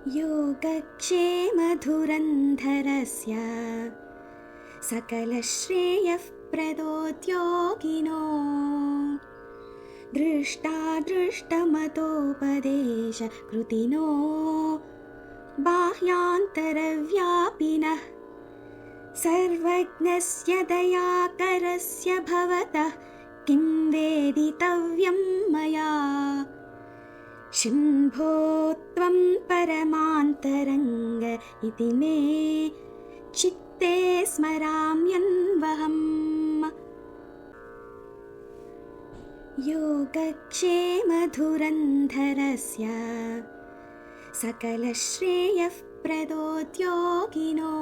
योगक्षेमधुरन्धरस्य सकलश्रेयःप्रदोद्योगिनो दृष्टादृष्टमतोपदेशकृतिनो बाह्यान्तरव्यापिनः सर्वज्ञस्य दयाकरस्य भवतः किं वेदितव्यं मया शम्भो त्वं परमान्तरङ्ग इति मे चित्ते स्मराम्यन्वहम्। योगक्षेमधुरन्धरस्य सकलश्रेयःप्रदोद्योगिनो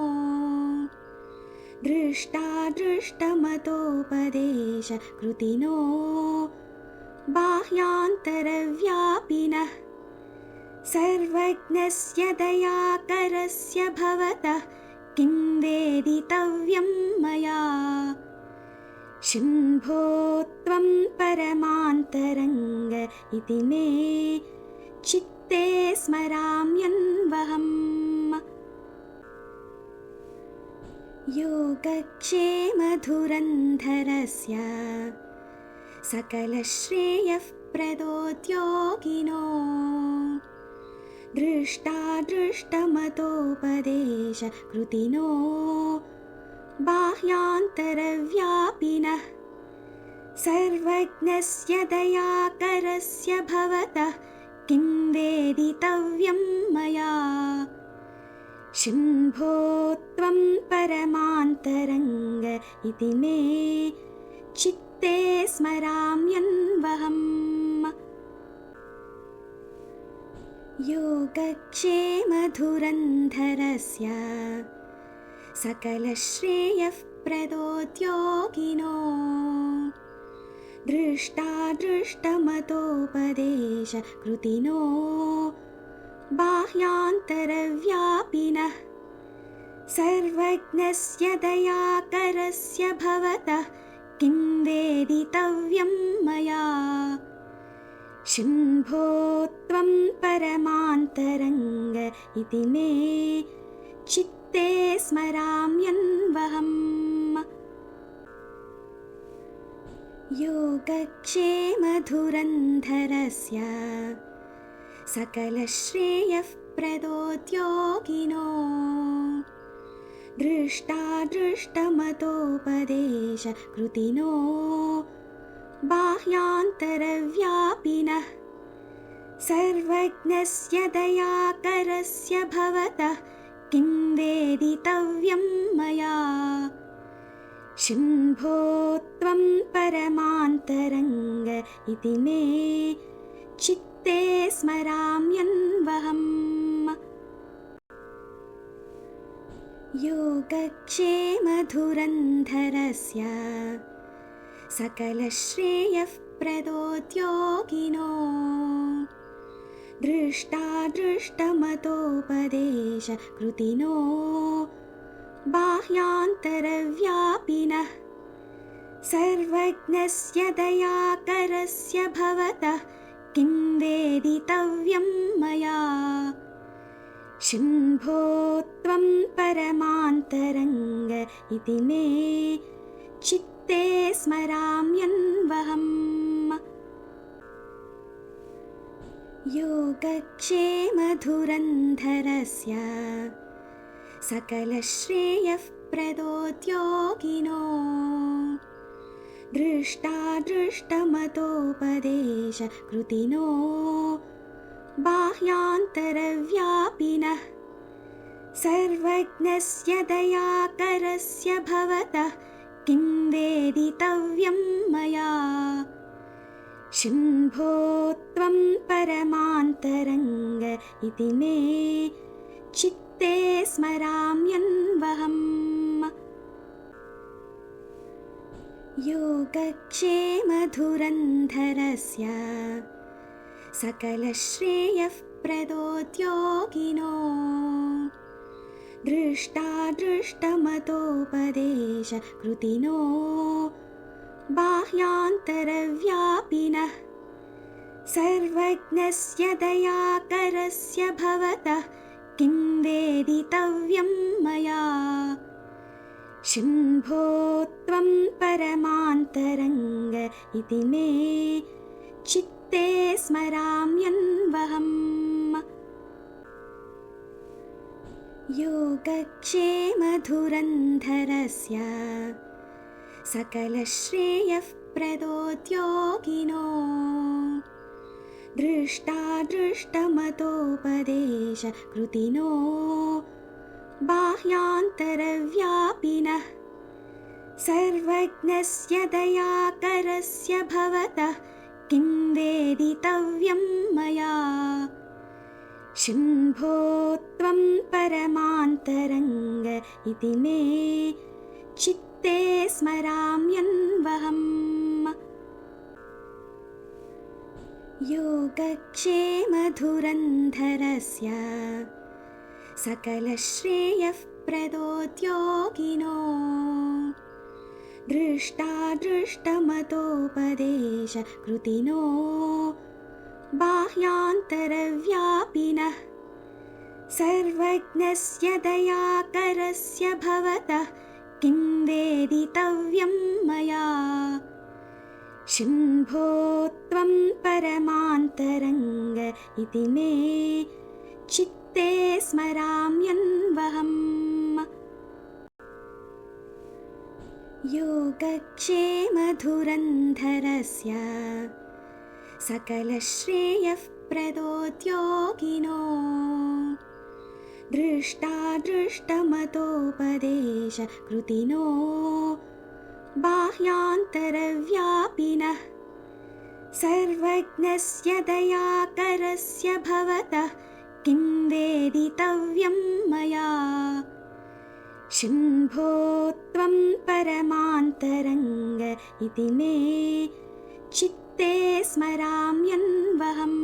दृष्टादृष्टमतोपदेशकृतिनो बाह्यान्तरव्यापिनः सर्वज्ञस्य दयाकरस्य भवतः किं वेदितव्यं मया शम्भो त्वं परमान्तरङ्ग इति मे चित्ते स्मराम्यन्वहम्। योगक्षेमधुरन्धरस्य सकलश्रेयःप्रदोद्योगिनो दृष्टादृष्टमतोपदेशकृतिनो बाह्यान्तरव्यापिनः सर्वज्ञस्य दयाकरस्य भवतः किं वेदितव्यं मया शम्भो त्वं परमान्तरङ्ग इति मे चित्ते स्मराम्यन्वहम्। योगक्षेमधुरन्धरस्य सकलश्रेयःप्रदोद्योगिनो दृष्टादृष्टमतोपदेशकृतिनो बाह्यान्तरव्यापिनः सर्वज्ञस्य दयाकरस्य भवतः किं वेदितव्यं मया शम्भो त्वं परमान्तरङ्ग इति मे चित्ते स्मराम्यन्वहम्। योगक्षेमधुरन्धरस्य सकलश्रेयःप्रदोद्योगिनो दृष्टादृष्टमतोपदेशकृतिनो बाह्यान्तरव्यापिनः सर्वज्ञस्य दयाकरस्य भवतः किं वेदितव्यं मया शम्भो त्वं परमान्तरङ्ग इति मे चित्ते स्मराम्यन्वहम्। योगक्षेमधुरन्धरस्य सकलश्रेयःप्रदोद्योगिनो दृष्टादृष्टमतोपदेशकृतिनो बाह्यान्तरव्यापिनः सर्वज्ञस्य दयाकरस्य भवतः किं वेदितव्यं मया शम्भो त्वं परमान्तरङ्ग इति मे चित्ते स्मराम्यन्वहम्। योगक्षेमधुरन्धरस्य सकलश्रेयःप्रदोद्योगिनो दृष्टादृष्टमतोपदेशकृतिनो बाह्यान्तरव्यापिनः सर्वज्ञस्य दयाकरस्य भवतः किं वेदितव्यं मया शम्भो त्वं परमान्तरङ्ग इति मे चित्ते स्मराम्यन्वहम्। योगक्षेमधुरन्धरस्य सकलश्रेयःप्रदोद्योगिनो दृष्टादृष्टमतोपदेशकृतिनो बाह्यान्तरव्यापिनः सर्वज्ञस्य दयाकरस्य भवतः किं वेदितव्यं मया शम्भो त्वं परमान्तरङ्ग इति मे चित्ते स्मराम्यन्वहम् योगक्षेमधुरन्धरस्य सकलश्रेयःप्रदोद्योगिनो दृष्टादृष्टमतोपदेशकृतिनो बाह्यान्तरव्यापिनः सर्वज्ञस्य दयाकरस्य भवतः किं वेदितव्यं मया शम्भो त्वं परमान्तरङ्ग इति मे चित्ते स्मराम्यन्वहम् योगक्षेमधुरन्धरस्य सकलश्रेयःप्रदोद्योगिनो दृष्टादृष्टमतोपदेशकृतिनो बाह्यान्तरव्यापिनः सर्वज्ञस्य दयाकरस्य भवतः किं वेदितव्यं मया शम्भो त्वं परमान्तरङ्ग इति मे चित्ते स्मराम्यन्वहम् योगक्षेमधुरन्धरस्य सकलश्रेयःप्रदोद्योगिनो दृष्टादृष्टमतोपदेशकृतिनो बाह्यान्तरव्यापिनः सर्वज्ञस्य दयाकरस्य भवतः किं वेदितव्यं मया शम्भो त्वं परमान्तरङ्ग इति मे चित्ते स्मराम्यन्वहम्